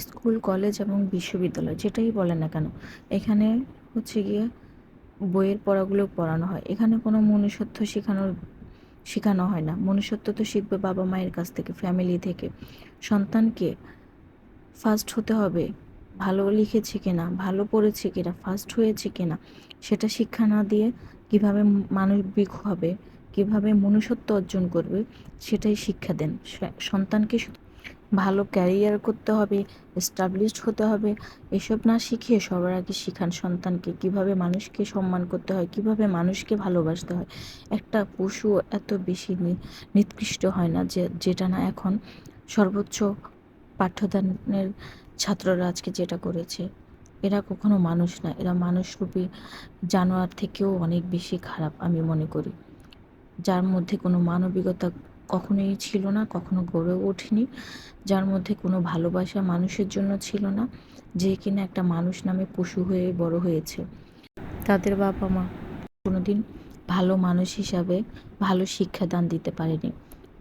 School, college এবং বিশ্ববিদ্যালয় যেটাই বলেন না কেন, এখানে হচ্ছে গিয়ে বইয়ের পড়াগুলো পড়ানো হয়। এখানে কোনো মনুষ্যত্ব শেখানো হয় না। মনুষ্যত্ব তো শিখবে বাবা মায়ের কাছ থেকে, ফ্যামিলি থেকে। সন্তানকে ফার্স্ট হতে হবে, ভালো লিখেছে কিনা, ভালো পড়েছে কিনা, ফার্স্ট হয়েছে কিনা, সেটা শিক্ষা না দিয়ে কীভাবে মানবিক হবে, কীভাবে মনুষ্যত্ব অর্জন করবে, সেটাই শিক্ষা দেন। সন্তানকে ভালো ক্যারিয়ার করতে হবে, এস্টাবলিশড হতে হবে, এসব না শিখিয়ে সবার আগে শিখান সন্তানকে কীভাবে মানুষকে সম্মান করতে হয়, কীভাবে মানুষকে ভালোবাসতে হয়। একটা পশু এত বেশি নিকৃষ্ট হয় না যেটা না এখন সর্বোচ্চ পাঠ্যদানের ছাত্ররা আজকে যেটা করেছে। এরা কখনো মানুষ না, এরা মানুষরূপী জানোয়ার থেকেও অনেক বেশি খারাপ আমি মনে করি, যার মধ্যে কোনো মানবিকতা কখনোই ছিল না, কখনো গড়ে ওঠেনি, যার মধ্যে কোনো ভালোবাসা মানুষের জন্য ছিল না, যে কিনা একটা মানুষ নামে পশু হয়ে বড় হয়েছে। তাদের বাবা মা কোনোদিন ভালো মানুষ হিসাবে ভালো শিক্ষাদান দিতে পারেনি।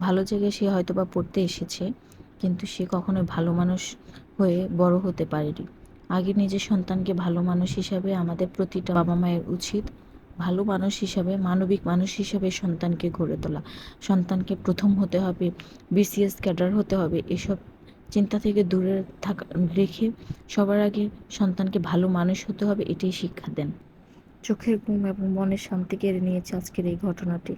ভালো জায়গায় সে হয়তো বা পড়তে এসেছে, কিন্তু সে কখনোই ভালো মানুষ হয়ে বড় হতে পারেনি। আগে নিজের সন্তানকে ভালো মানুষ হিসাবে আমাদের প্রতিটা বাবা মায়ের উচিত ভালো মানুষ হিসাবে, মানবিক মানুষ হিসাবে সন্তানকে গড়ে তোলা। সন্তানকে প্রথম হতে হবে, বিসিএস ক্যাডার হতে হবে, এসব চিন্তা থেকে দূরে রেখে সবার আগে সন্তানকে ভালো মানুষ হতে হবে, এটাই শিক্ষা দেন। চোখের ঘুম এবং মনের শান্তি কেড়ে নিয়েছে আজকের এই ঘটনাটি।